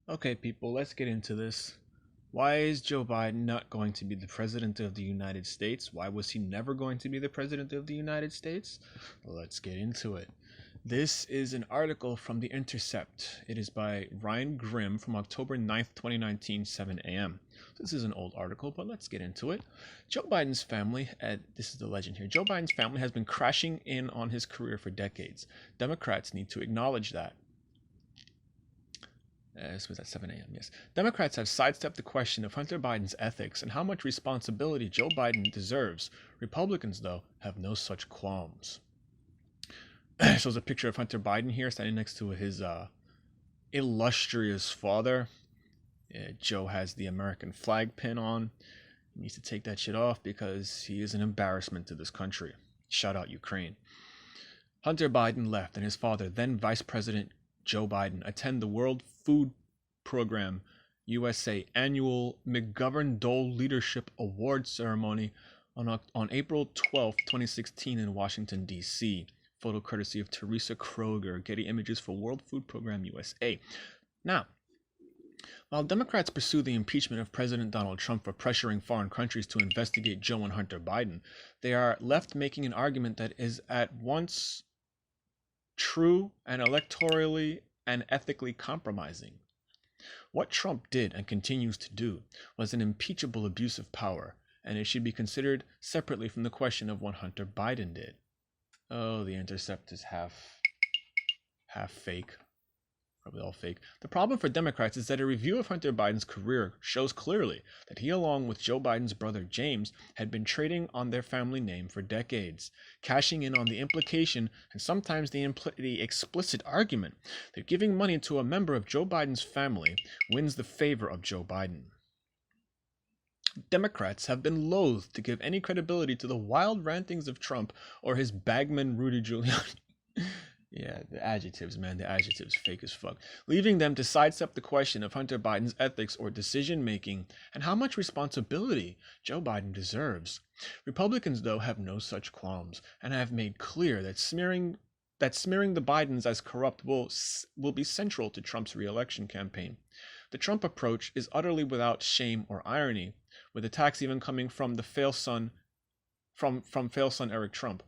Okay, people, let's get into this. Why is Joe Biden not going to be the president of the United States? Why was he never going to be the president of the United States? Let's get into it. This is an article from The Intercept. It is by Ryan Grimm from October 9th, 2019, 7 a.m. This is an old article, but let's get into it. Joe Biden's family, this is the legend here, Joe Biden's family has been crashing in on his career for decades. Democrats need to acknowledge that. This was at 7 a.m., yes. Democrats have sidestepped the question of Hunter Biden's ethics and how much responsibility Joe Biden deserves. Republicans, though, have no such qualms. Shows a picture of Hunter Biden here standing next to his illustrious father. Joe has the American flag pin on. He needs to take that shit off because he is an embarrassment to this country. Shout out Ukraine. Hunter Biden left, and his father, then Vice President Joe Biden, attend the World Food Program USA annual McGovern-Dole Leadership Award ceremony on April 12, 2016 in Washington, D.C. Photo courtesy of Teresa Kroger, Getty Images for World Food Program USA. Now, while Democrats pursue the impeachment of President Donald Trump for pressuring foreign countries to investigate Joe and Hunter Biden, they are left making an argument that is at once true and electorally and ethically compromising. What Trump did and continues to do was an impeachable abuse of power, and it should be considered separately from the question of what Hunter Biden did. Oh, the Intercept is half fake. Probably all fake. The problem for Democrats is that a review of Hunter Biden's career shows clearly that he, along with Joe Biden's brother James, had been trading on their family name for decades, cashing in on the implication and sometimes the explicit argument that giving money to a member of Joe Biden's family wins the favor of Joe Biden. Democrats have been loath to give any credibility to the wild rantings of Trump or his bagman Rudy Giuliani. Yeah, the adjectives, man, the adjectives, fake as fuck. Leaving them to sidestep the question of Hunter Biden's ethics or decision making and how much responsibility Joe Biden deserves. Republicans, though, have no such qualms and have made clear that smearing the Bidens as corrupt will be central to Trump's re-election campaign. The Trump approach is utterly without shame or irony, with attacks even coming from the fail son Eric Trump.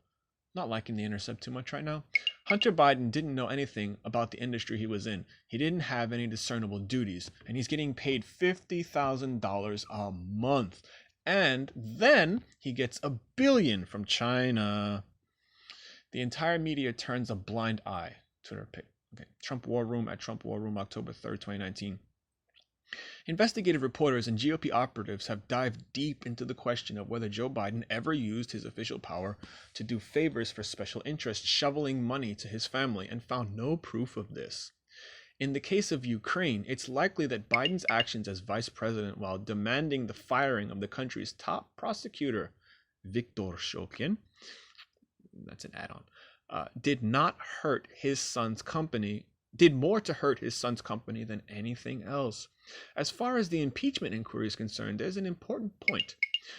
Not liking the Intercept too much right now. Hunter Biden didn't know anything about the industry he was in. He didn't have any discernible duties, and he's getting paid $50,000 a month. And then he gets $1 billion from China. The entire media turns a blind eye. Twitter pic. Okay. Trump War Room at Trump War Room, October 3rd, 2019. Investigative reporters and GOP operatives have dived deep into the question of whether Joe Biden ever used his official power to do favors for special interests, shoveling money to his family, and found no proof of this. In the case of Ukraine, it's likely that Biden's actions as vice president while demanding the firing of the country's top prosecutor, Viktor Shokin, that's an add-on, did more to hurt his son's company than anything else. As far as the impeachment inquiry is concerned, there's an important point.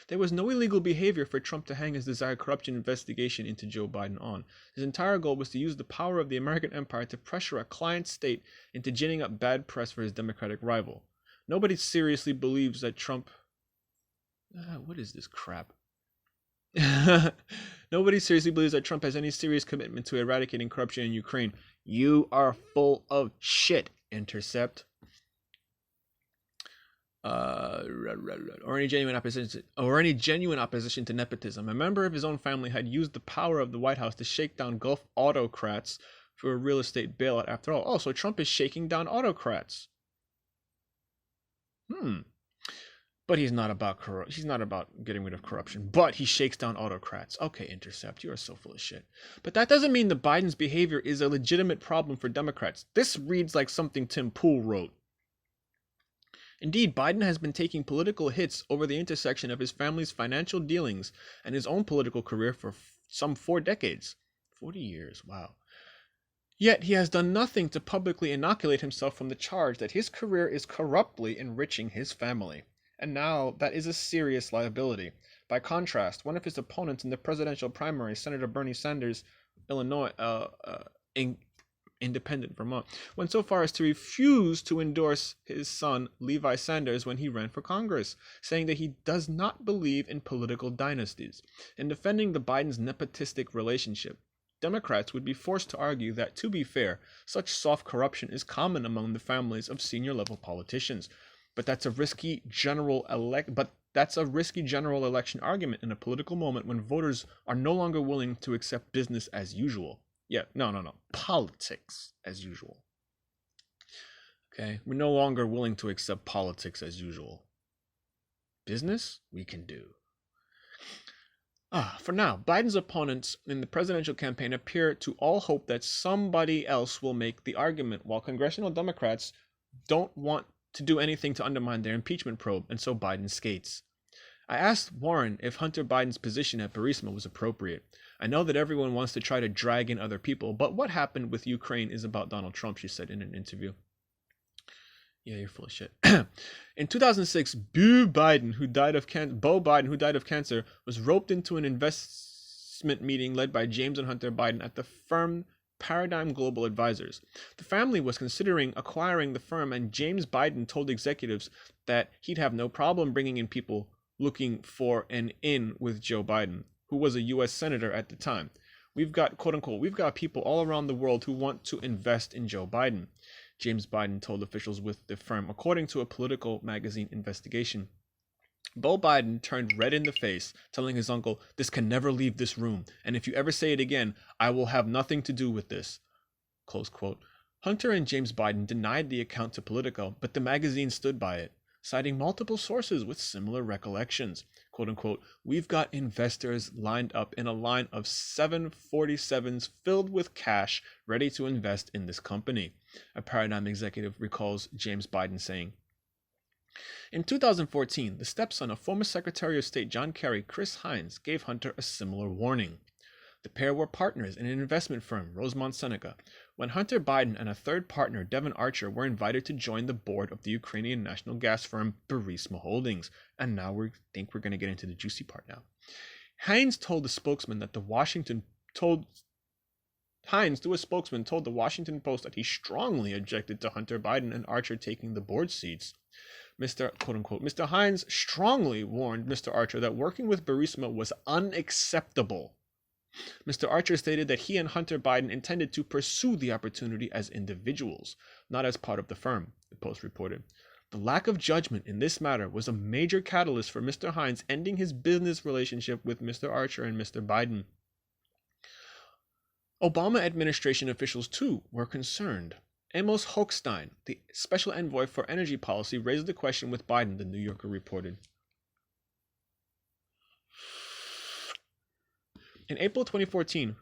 There was no illegal behavior for Trump to hang his desired corruption investigation into Joe Biden on. His entire goal was to use the power of the American empire to pressure a client state into ginning up bad press for his Democratic rival. Nobody seriously believes that Trump... what is this crap? Nobody seriously believes that Trump has any serious commitment to eradicating corruption in Ukraine. You are full of shit, Intercept. Or any genuine opposition to nepotism. A member of his own family had used the power of the White House to shake down Gulf autocrats for a real estate bailout after all. Oh, so Trump is shaking down autocrats. But he's not about getting rid of corruption. But he shakes down autocrats. Okay, Intercept, you are so full of shit. But that doesn't mean that Biden's behavior is a legitimate problem for Democrats. This reads like something Tim Pool wrote. Indeed, Biden has been taking political hits over the intersection of his family's financial dealings and his own political career for some 4 decades. 40 years, wow. Yet he has done nothing to publicly inoculate himself from the charge that his career is corruptly enriching his family. And now that is a serious liability. By contrast, one of his opponents in the presidential primary, Senator Bernie Sanders, Illinois, independent Vermont, went so far as to refuse to endorse his son Levi Sanders when he ran for Congress, saying that he does not believe in political dynasties. In defending the Biden's nepotistic relationship, Democrats would be forced to argue that, to be fair, such soft corruption is common among the families of senior-level politicians. But that's a risky general election argument in a political moment when voters are no longer willing to accept business as usual. Yeah, no. Politics as usual. Okay? We're no longer willing to accept politics as usual. Business, we can do. For now, Biden's opponents in the presidential campaign appear to all hope that somebody else will make the argument, while congressional Democrats don't want to do anything to undermine their impeachment probe, and so Biden skates. I asked Warren if Hunter Biden's position at Burisma was appropriate. I know that everyone wants to try to drag in other people, but what happened with Ukraine is about Donald Trump, she said in an interview. Yeah, you're full of shit. In 2006, Bo Biden, who died of cancer, was roped into an investment meeting led by James and Hunter Biden at the firm Paradigm Global Advisors. The family was considering acquiring the firm, and James Biden told executives that he'd have no problem bringing in people looking for an in with Joe Biden, who was a U.S. senator at the time. We've got, quote unquote, we've got people all around the world who want to invest in Joe Biden, James Biden told officials with the firm, according to a Political magazine investigation. Bo Biden turned red in the face, telling his uncle, "This can never leave this room, and if you ever say it again, I will have nothing to do with this." Close quote. Hunter and James Biden denied the account to Politico, but the magazine stood by it, citing multiple sources with similar recollections. Quote unquote, "We've got investors lined up in a line of 747s filled with cash ready to invest in this company," a Paradigm executive recalls James Biden saying. In 2014, the stepson of former Secretary of State John Kerry, Chris Hines, gave Hunter a similar warning. The pair were partners in an investment firm, Rosemont Seneca, when Hunter Biden and a third partner, Devon Archer, were invited to join the board of the Ukrainian national gas firm Burisma Holdings. And now we think we're going to get into the juicy part now. Hines, through a spokesman, told the Washington Post that he strongly objected to Hunter Biden and Archer taking the board seats. Mr. Hines strongly warned Mr. Archer that working with Burisma was unacceptable. Mr. Archer stated that he and Hunter Biden intended to pursue the opportunity as individuals, not as part of the firm, the Post reported. The lack of judgment in this matter was a major catalyst for Mr. Hines ending his business relationship with Mr. Archer and Mr. Biden. Obama administration officials, too, were concerned. Amos Hochstein, the special envoy for energy policy, raised the question with Biden, the New Yorker reported. In April 2014,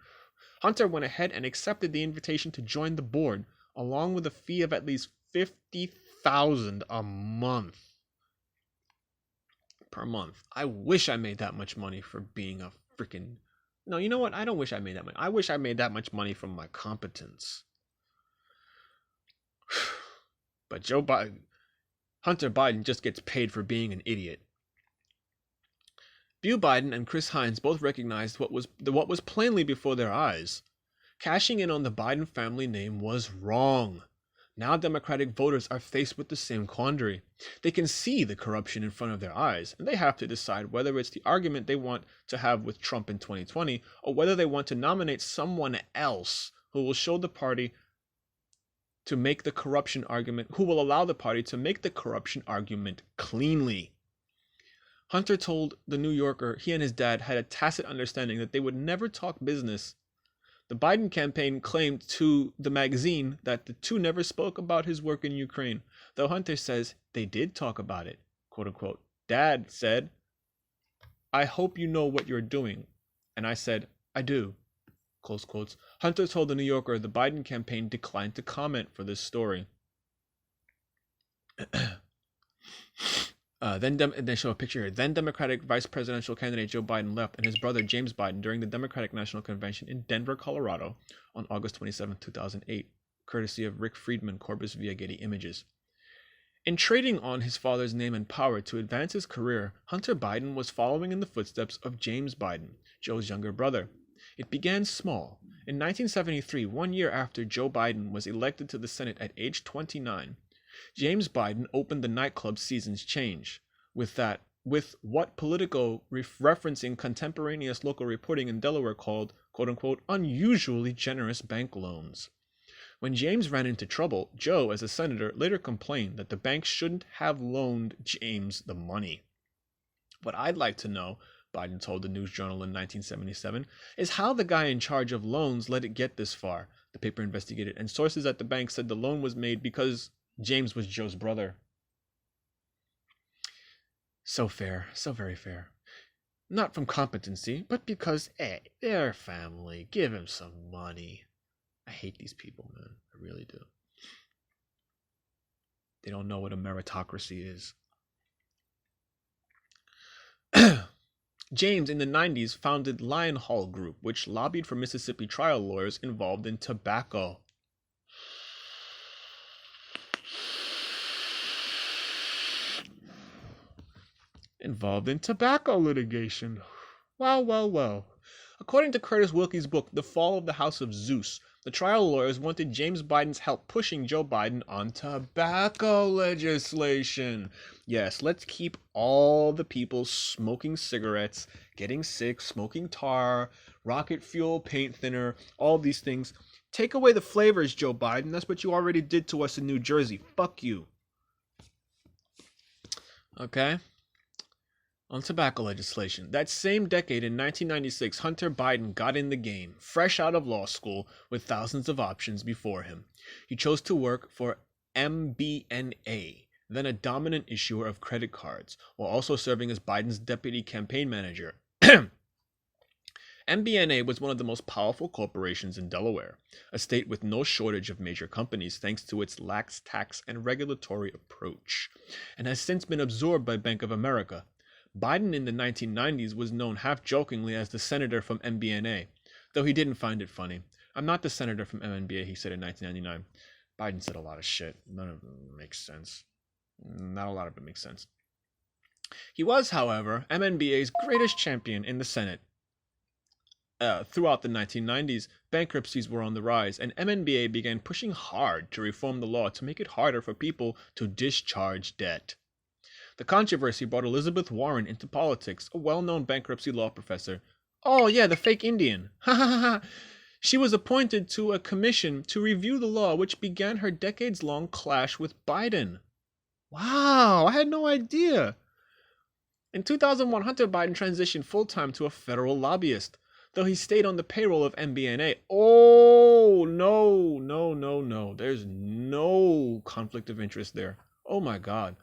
Hunter went ahead and accepted the invitation to join the board, along with a fee of at least $50,000 a month. Per month. I wish I made that much money for being a freaking... No, you know what? I don't wish I made that money. I wish I made that much money from my competence. But Hunter Biden just gets paid for being an idiot. Beau Biden and Chris Hines both recognized what was plainly before their eyes. Cashing in on the Biden family name was wrong. Now Democratic voters are faced with the same quandary. They can see the corruption in front of their eyes, and they have to decide whether it's the argument they want to have with Trump in 2020, or whether they want to nominate someone else who will allow the party to make the corruption argument cleanly. Hunter told the New Yorker he and his dad had a tacit understanding that they would never talk business. The Biden campaign claimed to the magazine that the two never spoke about his work in Ukraine, though Hunter says they did talk about it. Quote unquote. Dad said, "I hope you know what you're doing." And I said, "I do." Close quotes. Hunter told the New Yorker the Biden campaign declined to comment for this story. They show a picture here. Then Democratic vice presidential candidate Joe Biden left, and his brother James Biden during the Democratic National Convention in Denver, Colorado on August 27, 2008, courtesy of Rick Friedman, Corbis via Getty Images. In trading on his father's name and power to advance his career, Hunter Biden was following in the footsteps of James Biden, Joe's younger brother. It began small. In 1973, 1 year after Joe Biden was elected to the Senate at age 29, James Biden opened the nightclub Seasons Change with what Politico, referencing contemporaneous local reporting in Delaware, called, quote unquote, unusually generous bank loans. When James ran into trouble, Joe, as a senator, later complained that the bank shouldn't have loaned James the money. What I'd like to know, Biden told the News Journal in 1977, is how the guy in charge of loans let it get this far. The paper investigated, and sources at the bank said the loan was made because James was Joe's brother. So fair, so very fair. Not from competency, but because, they're family. Give him some money. I hate these people, man. I really do. They don't know what a meritocracy is. James, in the 90s, founded Lion Hall Group, which lobbied for Mississippi trial lawyers involved in tobacco. Litigation. Well. According to Curtis Wilkie's book, The Fall of the House of Zeus, the trial lawyers wanted James Biden's help pushing Joe Biden on tobacco legislation. Yes, let's keep all the people smoking cigarettes, getting sick, smoking tar, rocket fuel, paint thinner, all these things. Take away the flavors, Joe Biden. That's what you already did to us in New Jersey. Fuck you. Okay? On tobacco legislation. That same decade, in 1996, Hunter Biden got in the game, fresh out of law school with thousands of options before him. He chose to work for MBNA, then a dominant issuer of credit cards, while also serving as Biden's deputy campaign manager. MBNA was one of the most powerful corporations in Delaware, a state with no shortage of major companies thanks to its lax tax and regulatory approach, and has since been absorbed by Bank of America. Biden in the 1990s was known half-jokingly as the senator from MBNA, though he didn't find it funny. I'm not the senator from MNBA, he said in 1999. Biden said a lot of shit. None of it makes sense. Not a lot of it makes sense. He was, however, MNBA's greatest champion in the Senate. Throughout the 1990s, bankruptcies were on the rise, and MNBA began pushing hard to reform the law to make it harder for people to discharge debt. The controversy brought Elizabeth Warren into politics, a well-known bankruptcy law professor. Oh yeah, the fake Indian. Ha ha ha. She was appointed to a commission to review the law, which began her decades-long clash with Biden. Wow, I had no idea. In 2001, Hunter Biden transitioned full-time to a federal lobbyist, though he stayed on the payroll of MBNA. Oh, no. There's no conflict of interest there. Oh my God.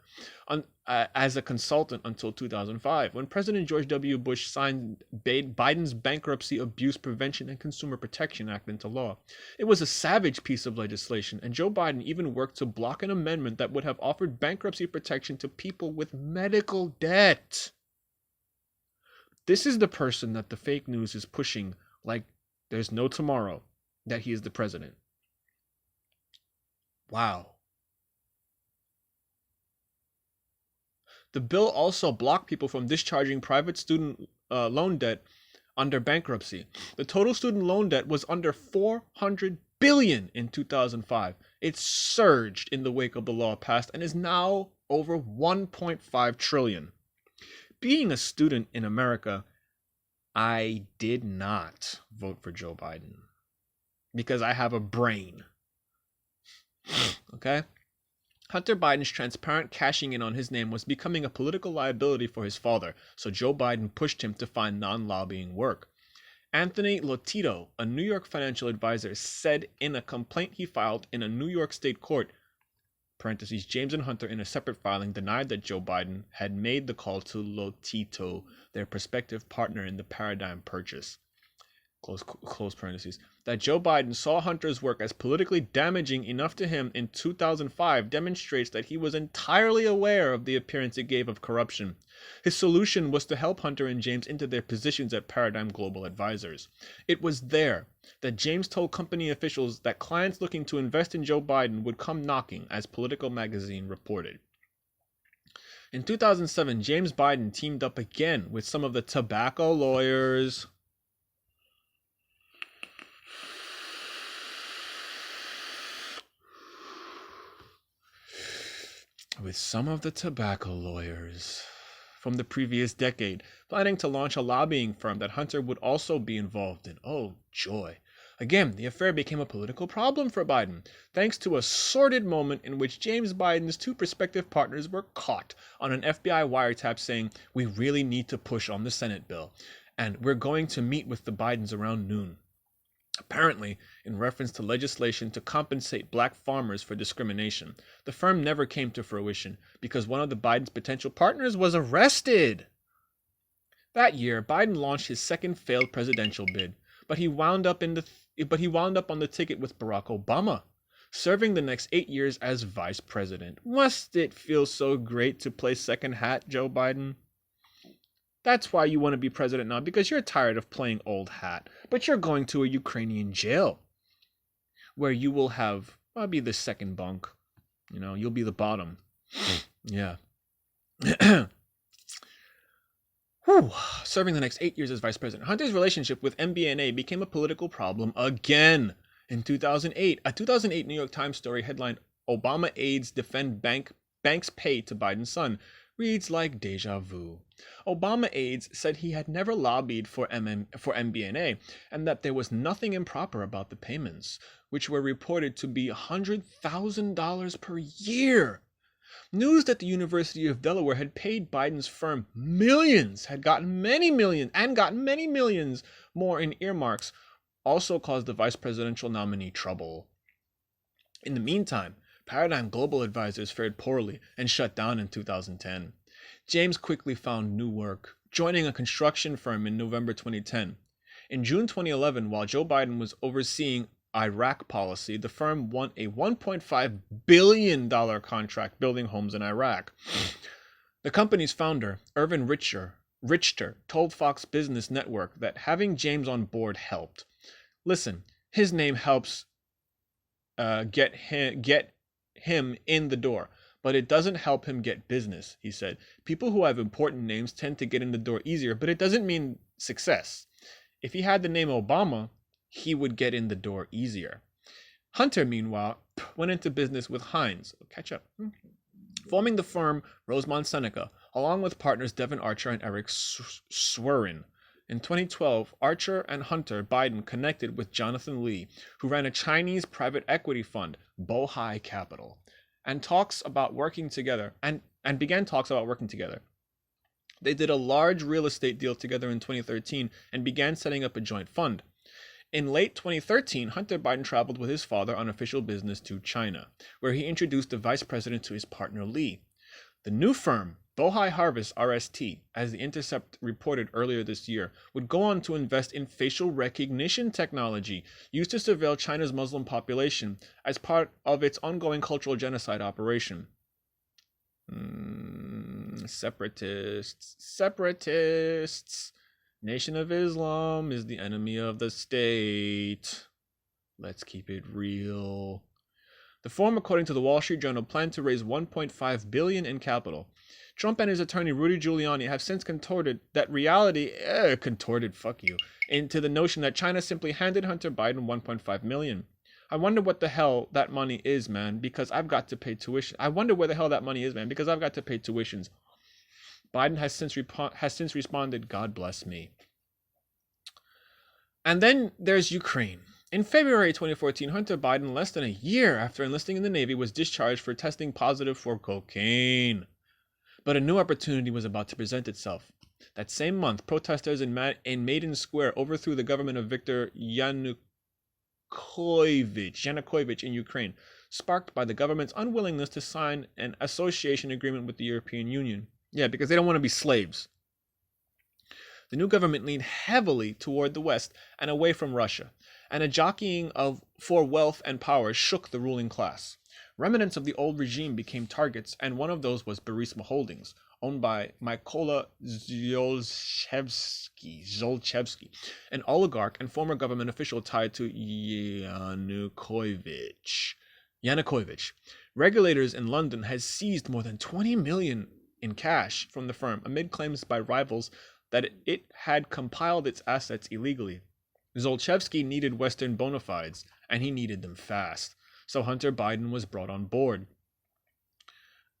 As a consultant until 2005, when President George W. Bush signed Biden's Bankruptcy Abuse Prevention and Consumer Protection Act into law. It was a savage piece of legislation, and Joe Biden even worked to block an amendment that would have offered bankruptcy protection to people with medical debt. This is the person that the fake news is pushing like there's no tomorrow, that he is the president. Wow. The bill also blocked people from discharging private student loan debt under bankruptcy. The total student loan debt was under $400 billion in 2005. It surged in the wake of the law passed and is now over $1.5 trillion. Being a student in America, I did not vote for Joe Biden because I have a brain. Okay? Hunter Biden's transparent cashing in on his name was becoming a political liability for his father, so Joe Biden pushed him to find non-lobbying work. Anthony Lotito, a New York financial advisor, said in a complaint he filed in a New York state court, parentheses, James and Hunter in a separate filing denied that Joe Biden had made the call to Lotito, their prospective partner in the Paradigm purchase. Close parentheses. That Joe Biden saw Hunter's work as politically damaging enough to him in 2005 demonstrates that he was entirely aware of the appearance it gave of corruption. His solution was to help Hunter and James into their positions at Paradigm Global Advisors. It was there that James told company officials that clients looking to invest in Joe Biden would come knocking, as Political Magazine reported. In 2007, James Biden teamed up again with some of the tobacco lawyers with some of the tobacco lawyers from the previous decade, planning to launch a lobbying firm that Hunter would also be involved in. Oh, joy. Again, the affair became a political problem for Biden, thanks to a sordid moment in which James Biden's two prospective partners were caught on an FBI wiretap saying, "We really need to push on the Senate bill, and we're going to meet with the Bidens around noon." Apparently, in reference to legislation to compensate black farmers for discrimination. The firm never came to fruition because one of the Biden's potential partners was arrested. That year, Biden launched his second failed presidential bid, but he wound up on the ticket with Barack Obama, serving the next 8 years as vice president. Must it feel so great to play second hat, Joe Biden? That's why you want to be president now, because you're tired of playing old hat. But you're going to a Ukrainian jail where you will have, I'll be the second bunk. You'll be the bottom. Yeah. Whew. Serving the next 8 years as vice president. Hunter's relationship with MBNA became a political problem again. In 2008, a 2008 New York Times story headlined, "Obama aides defend bank's pay to Biden's son," reads like deja vu. Obama aides said he had never lobbied for MBNA and that there was nothing improper about the payments, which were reported to be $100,000 per year. News that the University of Delaware had paid Biden's firm millions, had gotten many millions more in earmarks, also caused the vice presidential nominee trouble. In the meantime, Paradigm Global Advisors fared poorly and shut down in 2010. James quickly found new work, joining a construction firm in November 2010. In June 2011, while Joe Biden was overseeing Iraq policy, the firm won a $1.5 billion contract building homes in Iraq. The company's founder, Irvin Richter, told Fox Business Network that having James on board helped. Listen, his name helps get him in the door, but it doesn't help him get business, he said. People who have important names tend to get in the door easier, but it doesn't mean success. If he had the name Obama, he would get in the door easier. Hunter, meanwhile, went into business with Heinz, catch up, forming the firm Rosemont Seneca, along with partners Devin Archer and Eric Swerin. In 2012, Archer and Hunter Biden connected with Jonathan Lee, who ran a Chinese private equity fund, Bohai Capital, and began talks about working together. They did a large real estate deal together in 2013 and began setting up a joint fund. In late 2013, Hunter Biden traveled with his father on official business to China, where he introduced the vice president to his partner Lee. The new firm, Bohai Harvest RST, as The Intercept reported earlier this year, would go on to invest in facial recognition technology used to surveil China's Muslim population as part of its ongoing cultural genocide operation. Separatists. Nation of Islam is the enemy of the state. Let's keep it real. The firm, according to the Wall Street Journal, planned to raise $1.5 billion in capital. Trump and his attorney Rudy Giuliani have since contorted into the notion that China simply handed Hunter Biden $1.5 million. I wonder what the hell that money is, man, because I've got to pay tuition. Tuitions. Biden has since responded, God bless me. And then there's Ukraine. In February 2014, Hunter Biden, less than a year after enlisting in the Navy, was discharged for testing positive for cocaine. But a new opportunity was about to present itself. That same month, protesters in Maidan Square overthrew the government of Viktor Yanukovych in Ukraine, sparked by the government's unwillingness to sign an association agreement with the European Union. Yeah, because they don't want to be slaves. The new government leaned heavily toward the West and away from Russia, and a jockeying for wealth and power shook the ruling class. Remnants of the old regime became targets, and one of those was Burisma Holdings, owned by Mykola Zolchevsky, an oligarch and former government official tied to Yanukovych. Regulators in London had seized more than $20 million in cash from the firm amid claims by rivals that it had compiled its assets illegally. Zolchevsky needed Western bona fides, and he needed them fast. So Hunter Biden was brought on board.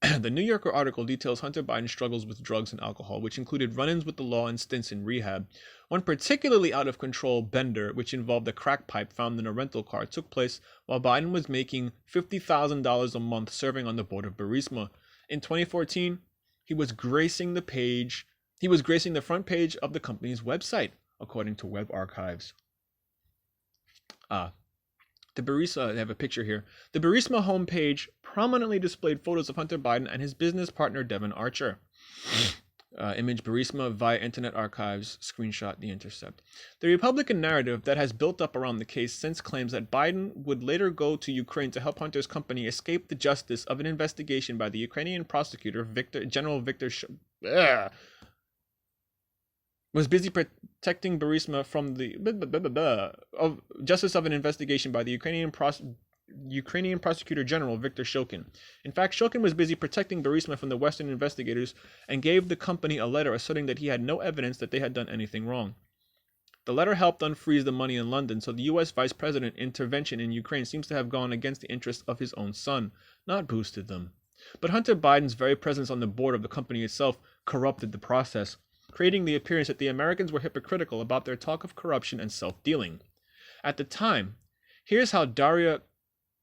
The New Yorker article details Hunter Biden's struggles with drugs and alcohol, which included run-ins with the law and stints in rehab. One particularly out-of-control bender, which involved a crack pipe found in a rental car, took place while Biden was making $50,000 a month serving on the board of Burisma. In 2014, he was gracing the front page of the company's website, according to Web Archives. The Burisma, they have a picture here. The Burisma homepage prominently displayed photos of Hunter Biden and his business partner Devon Archer. Image Burisma via Internet Archives, screenshot The Intercept. The Republican narrative that has built up around the case since claims that Biden would later go to Ukraine to help Hunter's company escape the justice of an investigation by the Ukrainian prosecutor General Victor was busy protecting Burisma from the justice of an investigation by the Ukrainian prosecutor general Viktor Shokin. In fact, Shokin was busy protecting Burisma from the Western investigators and gave the company a letter asserting that he had no evidence that they had done anything wrong. The letter helped unfreeze the money in London, so the U.S. Vice President's intervention in Ukraine seems to have gone against the interests of his own son, not boosted them. But Hunter Biden's very presence on the board of the company itself corrupted the process, creating the appearance that the Americans were hypocritical about their talk of corruption and self-dealing. At the time, here's how Daria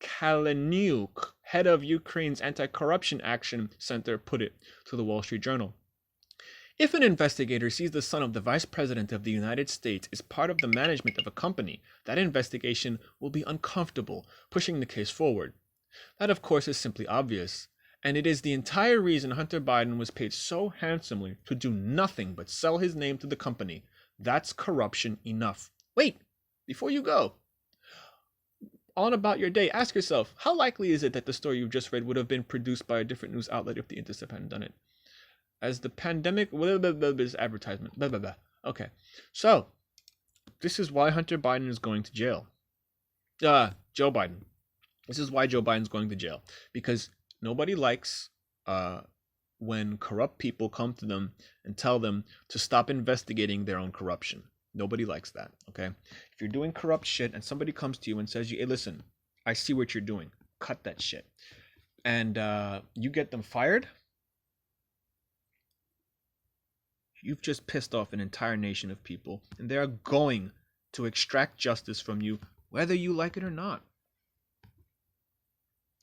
Kaleniuk, head of Ukraine's Anti-Corruption Action Center, put it to the Wall Street Journal. If an investigator sees the son of the Vice President of the United States is part of the management of a company, that investigation will be uncomfortable, pushing the case forward. That, of course, is simply obvious. And it is the entire reason Hunter Biden was paid so handsomely to do nothing but sell his name to the company. That's corruption enough. Wait, before you go, on about your day, ask yourself, how likely is it that the story you've just read would have been produced by a different news outlet if The Intercept hadn't done it? As the pandemic, this advertisement, Okay, so this is why Hunter Biden is going to jail. Joe Biden. This is why Joe Biden's going to jail. Because nobody likes when corrupt people come to them and tell them to stop investigating their own corruption. Nobody likes that, okay? If you're doing corrupt shit and somebody comes to you and says, hey, listen, I see what you're doing. Cut that shit. And you get them fired, you've just pissed off an entire nation of people, and they're going to extract justice from you, whether you like it or not.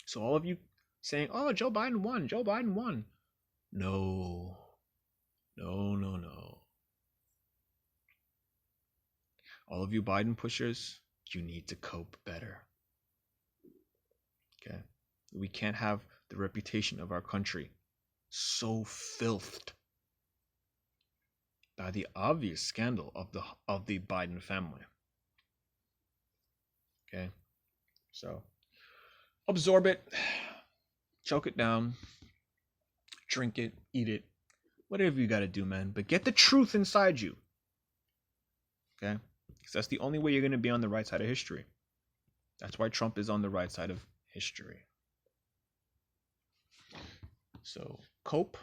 So all of you saying, oh, Joe Biden won. No. All of you Biden pushers, you need to cope better. Okay? We can't have the reputation of our country so filthed by the obvious scandal of the Biden family. Okay? So absorb it, choke it down, drink it, eat it, whatever you got to do, man. But get the truth inside you. Okay? Because that's the only way you're going to be on the right side of history. That's why Trump is on the right side of history. So cope.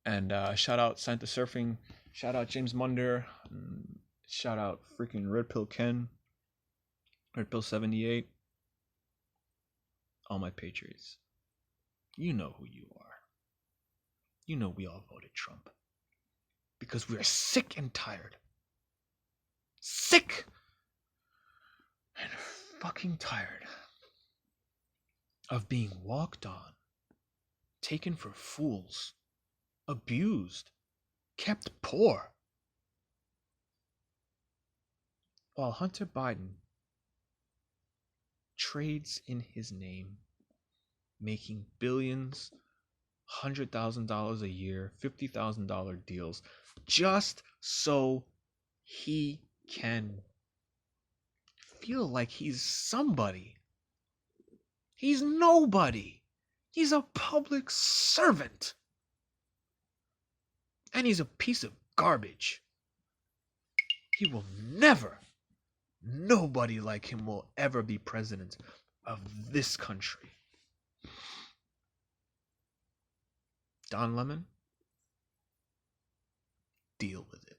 And shout out Santa Surfing. Shout out James Munder. Shout out freaking Red Pill Ken. Red Pill 78. All my patriots. You know who you are. You know we all voted Trump. Because we are sick and tired. Sick and fucking tired of being walked on, taken for fools, abused, kept poor. While Hunter Biden trades in his name, making billions, $100,000 a year, $50,000 deals, just so he can feel like he's somebody. He's nobody. He's a public servant. And he's a piece of garbage. He will never, nobody like him will ever be president of this country. Don Lemon, deal with it.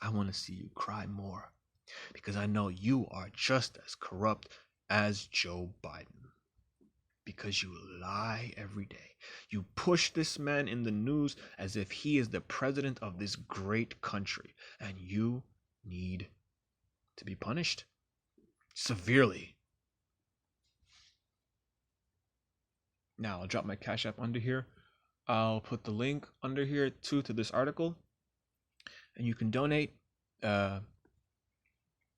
I want to see you cry more because I know you are just as corrupt as Joe Biden. because you lie every day. You push this man in the news as if he is the president of this great country, and you need to be punished severely. Now, I'll drop my Cash App under here. I'll put the link under here too to this article, and you can donate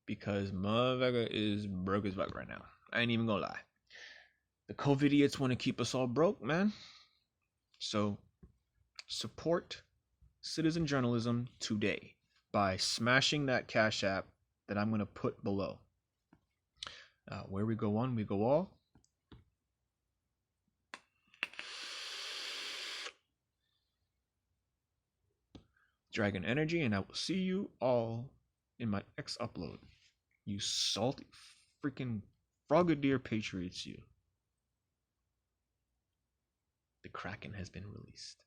because motherfucker is broke as fuck right now. I ain't even gonna lie. The COVID idiots want to keep us all broke, man. So support citizen journalism today by smashing that Cash App that I'm gonna put below. Where we go one, we go all. Dragon Energy, and I will see you all in my next upload. You salty freaking frogadier patriots, you. The Kraken has been released.